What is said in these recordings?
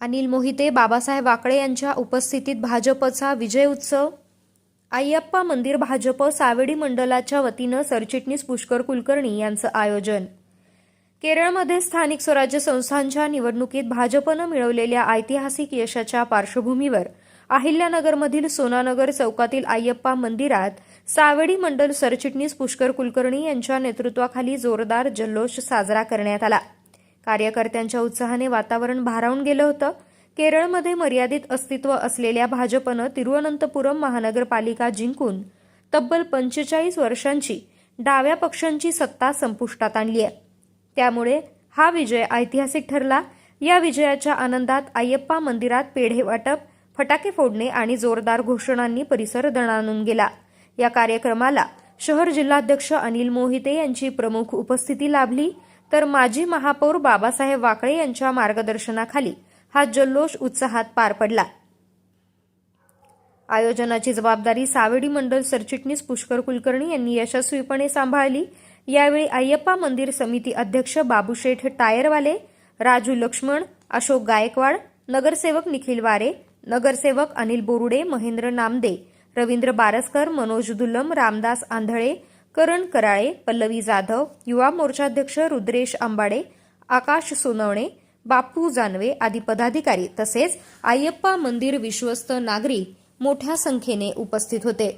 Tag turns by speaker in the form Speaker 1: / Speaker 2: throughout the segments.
Speaker 1: अनिल मोहिते, बाबासाहेब वाकळे यांच्या उपस्थितीत भाजपचा विजय उत्सव. अय्यप्पा मंदिर भाजप सावेडी मंडलाच्या वतीनं सरचिटणीस पुष्कर कुलकर्णी यांचं आयोजन. केरळमध्ये स्थानिक स्वराज्य संस्थांच्या निवडणुकीत भाजपनं मिळवलेल्या ऐतिहासिक यशाच्या पार्श्वभूमीवर अहिल्यानगरमधील सोनानगर चौकातील अय्यप्पा मंदिरात सावेडी मंडल सरचिटणीस पुष्कर कुलकर्णी यांच्या नेतृत्वाखाली जोरदार जल्लोष साजरा करण्यात आला. कार्यकर्त्यांच्या उत्साहाने वातावरण भारावून गेलं होतं. केरळमध्ये मर्यादित अस्तित्व असलेल्या भाजपनं तिरुवनंतपुरम महानगरपालिका जिंकून तब्बल 45 वर्षांची डाव्या पक्षांची सत्ता संपुष्टात आणली आहे. त्यामुळे हा विजय ऐतिहासिक ठरला. या विजयाच्या आनंदात अय्यप्पा मंदिरात पेढे वाटप, फटाके फोडणे आणि जोरदार घोषणांनी परिसर दणाणून गेला. या कार्यक्रमाला शहर जिल्हाध्यक्ष अनिल मोहिते यांची प्रमुख उपस्थिती लाभली, तर माजी महापौर बाबासाहेब वाकळे यांच्या मार्गदर्शनाखाली हा जल्लोष उत्साहात पार पडला. आयोजनाची जबाबदारी सावेडी मंडल सरचिटणीस पुष्कर कुलकर्णी यांनी यशस्वीपणे सांभाळली. यावेळी अय्यप्पा मंदिर समिती अध्यक्ष बाबूशेठ टायरवाले, राजू लक्ष्मण, अशोक गायकवाड, नगरसेवक निखिल वारे, नगरसेवक अनिल बोरुडे, महेंद्र नामदे, रवींद्र बारसकर, मनोज दुल्लम, रामदास आंधळे, करण कराळे, पल्लवी जाधव, युवा मोर्चाध्यक्ष रुद्रेश आंबाडे, आकाश सोनवणे, बापू जानवे आदी पदाधिकारी तसेच अय्यप्पा मंदिर विश्वस्त नागरिक मोठ्या संख्येने उपस्थित होते.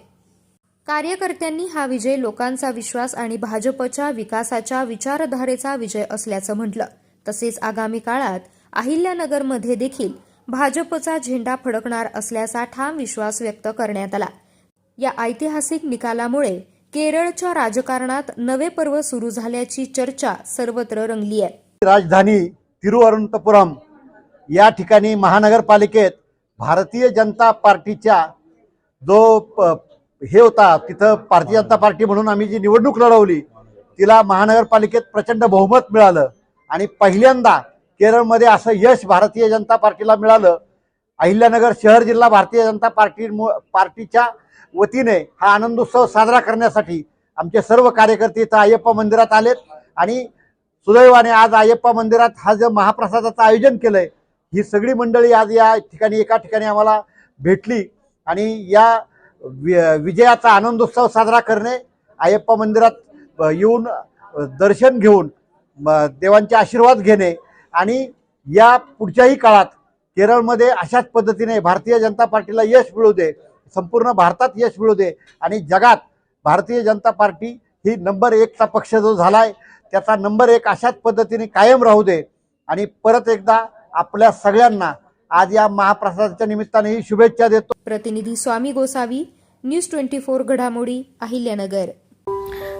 Speaker 1: कार्यकर्त्यांनी हा विजय लोकांचा विश्वास आणि भाजपच्या विकासाच्या विचारधारेचा विजय असल्याचं म्हटलं. तसेच आगामी काळात अहिल्यानगरमध्ये देखील भाजपचा झेंडा फडकणार असल्याचा ठाम विश्वास व्यक्त करण्यात आला. या ऐतिहासिक निकालामुळे केरळच्या राजकारणात नवे पर्व सुरू झाल्याची चर्चा सर्वत्र रंगली आहे.
Speaker 2: राजधानी तिरुवनंतपुरम या ठिकाणी महानगरपालिकेत भारतीय जनता पार्टीच्या जो हे होता, तिथं भारतीय जनता पार्टी म्हणून आम्ही जी निवडणूक लढवली तिला महानगरपालिकेत प्रचंड बहुमत मिळालं आणि पहिल्यांदा केरळमध्ये असं यश भारतीय जनता पार्टीला मिळालं. अहिल्यानगर शहर जिल्हा भारतीय जनता पार्टीच्या वतीने हा आनंदोत्सव साजरा करण्यासाठी आमचे सर्व कार्यकर्ते इथं अय्यप्पा मंदिरात आलेत आणि सुदैवाने आज अय्यप्पा मंदिरात हा जो महाप्रसादाचं आयोजन केलंय, ही सगळी मंडळी आज या ठिकाणी एका ठिकाणी आम्हाला भेटली आणि या विजयाचा आनंदोत्सव साजरा करणे, अय्यप्पा मंदिरात येऊन दर्शन घेऊन देवांचे आशीर्वाद घेणे आणि या पुढच्याही काळात केरळमध्ये अशाच पद्धतीने भारतीय जनता पार्टीला यश मिळू दे, संपूर्ण भारतात यश मिळू दे आणि जगात भारतीय जनता पार्टी ही नंबर 1चा पक्ष जो झालाय त्याचा नंबर 1 अशाच पद्धतीने कायम राहू दे. आणि परत एकदा आपल्या सगळ्यांना आज या महाप्रसादाच्या निमित्ताने ही शुभेच्छा देतो.
Speaker 1: प्रतिनिधी स्वामी गोसावी, न्यूज 24 घडामोडी, अहिल्यानगर.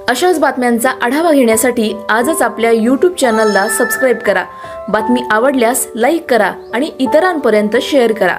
Speaker 3: अशाच बातम्यांचा आढावा घेण्यासाठी आजच आपल्या YouTube चॅनलला सबस्क्राईब करा. बातमी आवडल्यास लाईक करा आणि इतरांपर्यंत शेअर करा.